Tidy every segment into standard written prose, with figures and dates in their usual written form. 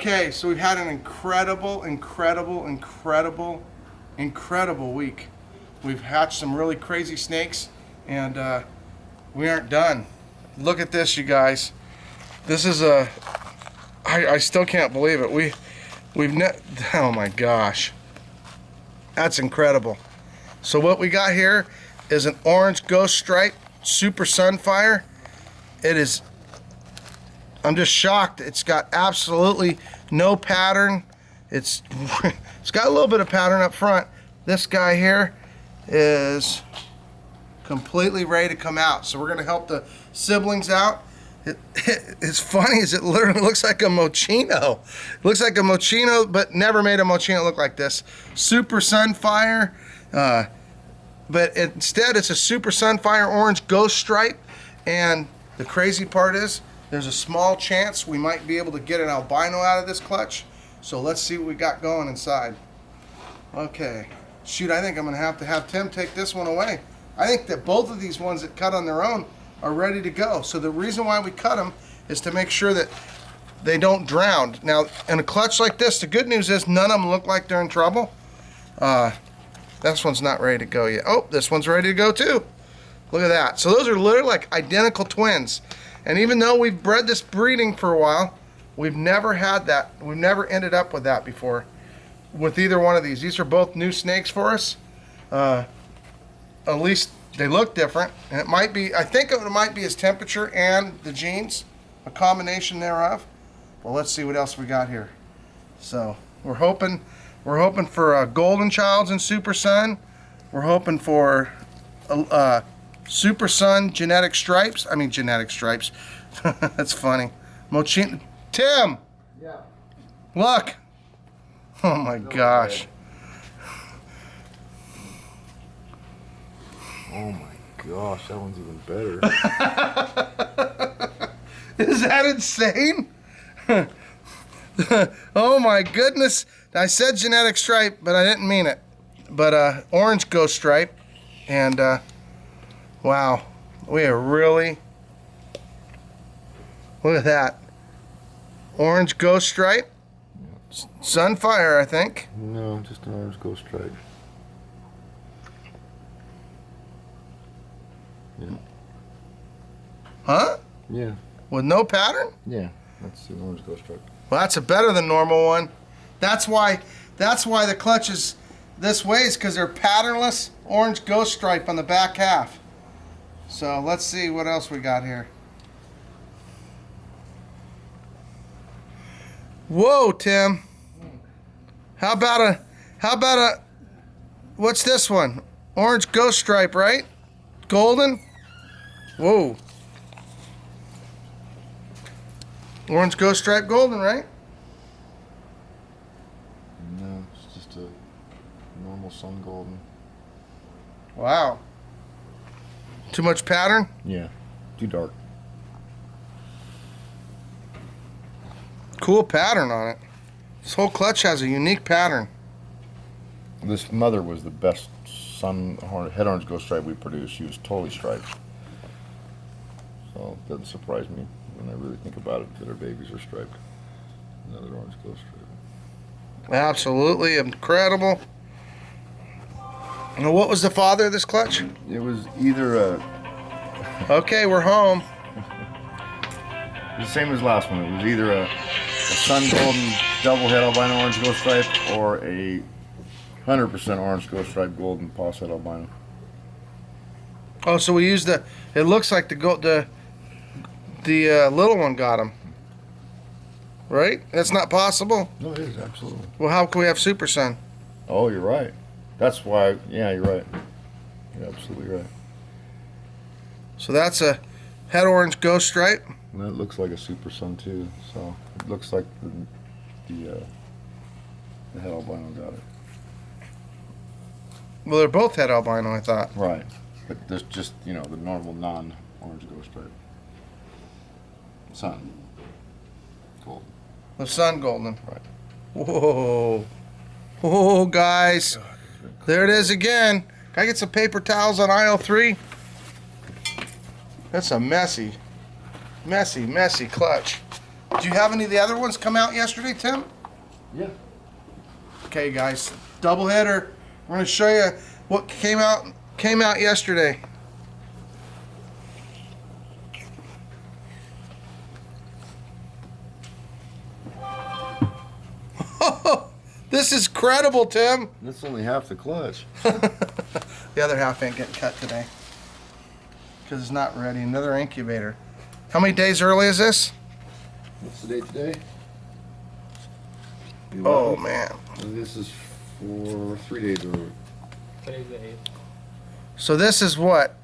Okay, so we've had an incredible week. We've hatched some really crazy snakes, and we aren't done. Look at this, you guys. This is I still can't believe it. Oh my gosh. That's incredible. So what we got here is an orange ghost stripe super Sunfire. I'm just shocked. It's got absolutely no pattern. It's got a little bit of pattern up front. This guy here is completely ready to come out. So we're gonna help the siblings out. It's funny is it literally looks like a Mochino. It looks like a Mochino, but never made a Mochino look like this. Super Sunfire, but instead it's a Super Sunfire orange ghost stripe. And the crazy part is, there's a small chance we might be able to get an albino out of this clutch. So let's see what we got going inside. Okay, shoot, I think I'm gonna have Tim take this one away. I think that both of these ones that cut on their own are ready to go. So the reason why we cut them is to make sure that they don't drown. Now, in a clutch like this, the good news is none of them look like they're in trouble. This one's not ready to go yet. Oh, this one's ready to go too. Look at that. So those are literally like identical twins. And even though we've bred this breeding for a while, we've never had that. We've never ended up with that before with either one of these. These are both new snakes for us. At least they look different. And it might be, I think it might be his temperature and the genes, a combination thereof. Well, let's see what else we got here. So we're hoping for golden childs and Super Sun. We're hoping for Super Sun genetic stripes. That's funny. Mochino. Tim! Yeah. Look! Oh my gosh. Oh my gosh, that one's even better. Is that insane? Oh my goodness. I said genetic stripe, but I didn't mean it. But orange ghost stripe. And wow, we are really, look at that. Orange ghost stripe. Sunfire, I think. No, just an orange ghost stripe. Yeah. Huh? Yeah. With no pattern? Yeah, that's an orange ghost stripe. Well, that's a better than normal one. That's why the clutch is this way, is because they're patternless orange ghost stripe on the back half. So let's see what else we got here. Whoa, Tim. How about a what's this one? Orange ghost stripe, right? Golden? Whoa. Orange ghost stripe golden, right? No, it's just a normal sun golden. Wow. Too much pattern? Yeah, too dark. Cool pattern on it. This whole clutch has a unique pattern. This mother was the best head orange ghost stripe we produced. She was totally striped. So it doesn't surprise me when I really think about it that our babies are striped. Another orange ghost stripe. Absolutely incredible. Now, what was the father of this clutch? It was either a... Okay, we're home. The same as last one. It was either a sun golden double head albino orange ghost stripe or a 100% orange ghost stripe golden pause head albino. Oh, so we used the. It looks like the little one got him. Right? That's not possible. No, it is absolutely. Well, how can we have Super Sun? Oh, you're right. That's why. Yeah, you're right. You're absolutely right. So that's a head orange ghost stripe. And that looks like a Super Sun too. So it looks like the head albino got it. Well, they're both head albino, I thought. Right, but there's just the normal non-orange ghost stripe. Sun. Golden. The sun golden. Right. Whoa. Whoa, guys. There it is again. Can I get some paper towels on aisle 3? That's a messy clutch. Did you have any of the other ones come out yesterday, Tim? Yeah. Okay, guys, double header. We're gonna show you what came out yesterday. This is credible, Tim. That's only half the clutch. The other half ain't getting cut today because it's not ready. Another incubator. How many days early is this? What's the date today? Oh man. This is for 3 days early. Today's the 8th. So this is what?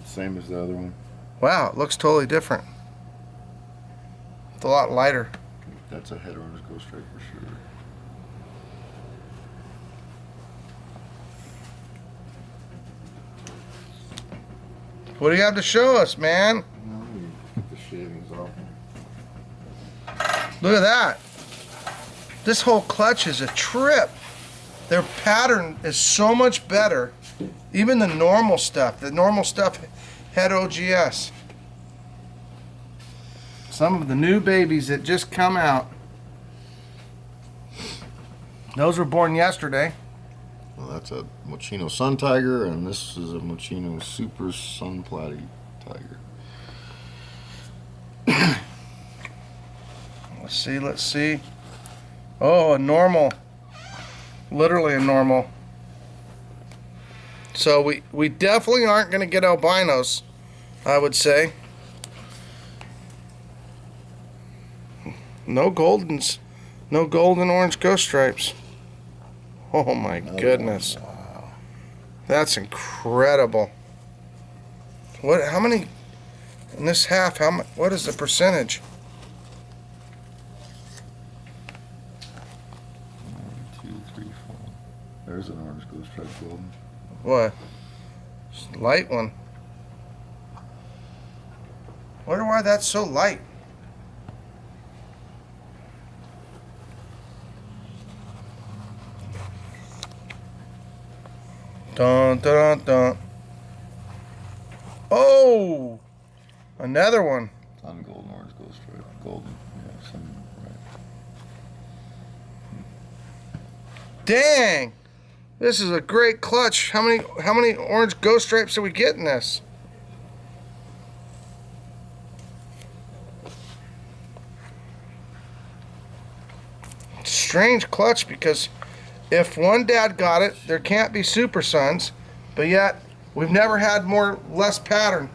Same as the other one. Wow, it looks totally different. It's a lot lighter. That's a header on his ghost stripe for sure. What do you have to show us, man? Get the shavings off. Look at that. This whole clutch is a trip. Their pattern is so much better. Even the normal stuff. The normal stuff had OGS. Some of the new babies that just come out. Those were born yesterday. Well, that's a Mochino Sun Tiger, and this is a Mochino Super Sun Platy Tiger. Let's see. Oh, a normal. Literally a normal. So we definitely aren't going to get albinos, I would say. No goldens. No golden orange ghost stripes. Oh my goodness. Wow. That's incredible. How many in this half? What is the percentage? 1, 2, 3, 4. There's an orange ghost stripe golden. What? Just a light one. Wonder why that's so light. Dun dun dun. Oh, another one. On golden orange ghost stripe. Golden. Yeah, some right. Dang, this is a great clutch. How many orange ghost stripes are we getting this? Strange clutch because if one dad got it, there can't be super sons, but yet we've never had less pattern.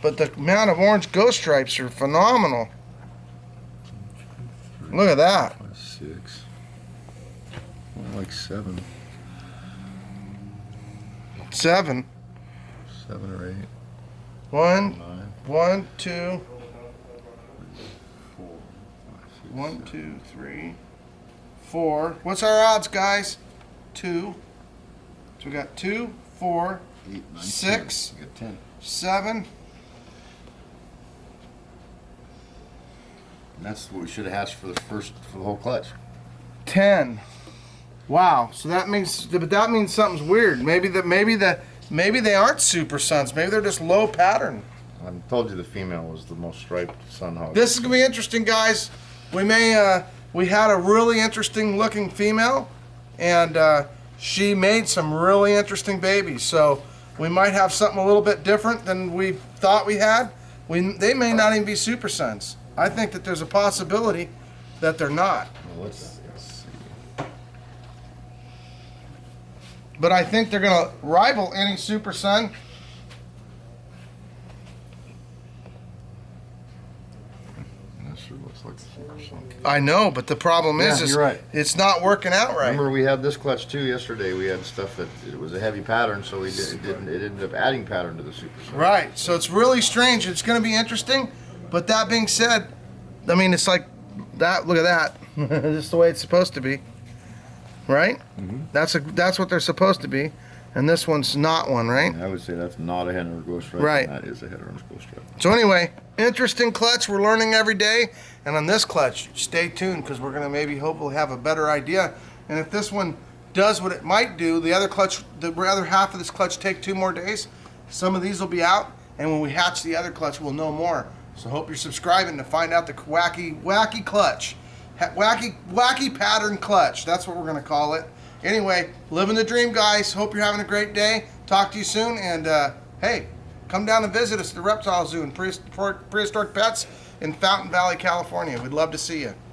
But the amount of orange ghost stripes are phenomenal. Look at that. 6. More like 7. 7. 7 or 8. 1, 9. 1, 2, 4. 1, 2, 3, 4. What's our odds, guys? 2. So we got 2, 4, 8, 9, 6. 10. You got 10. 7. And that's what we should have hatched for the whole clutch. 10. Wow. So that means something's weird. Maybe they aren't super sons. Maybe they're just low pattern. I told you the female was the most striped sun hog. This is gonna be interesting, guys. We had a really interesting looking female, and she made some really interesting babies. So we might have something a little bit different than we thought we had. They may not even be super sons. I think that there's a possibility that they're not. Well, let's see. But I think they're gonna rival any super son. That sure looks like a super sun. I know, but the problem is you're right. it's not working out right. Remember, we had this clutch too yesterday. We had stuff that it was a heavy pattern, so it ended up adding pattern to the super sun. Right. So it's really strange. It's going to be interesting. But that being said, I mean, it's like that. Look at that. This is the way it's supposed to be. Right? Mm-hmm. That's what they're supposed to be. And this one's not one, right? I would say that's not a head orange ghost stripe. Right. And that is a head orange ghost stripe. So anyway, interesting clutch. We're learning every day. And on this clutch, stay tuned because we're going to hopefully have a better idea. And if this one does what it might do, the other half of this clutch take 2 more days. Some of these will be out. And when we hatch the other clutch, we'll know more. So hope you're subscribing to find out the wacky clutch. Wacky pattern clutch. That's what we're going to call it. Anyway, living the dream, guys. Hope you're having a great day. Talk to you soon. And hey, come down and visit us at the Reptile Zoo in Prehistoric Pets in Fountain Valley, California. We'd love to see you.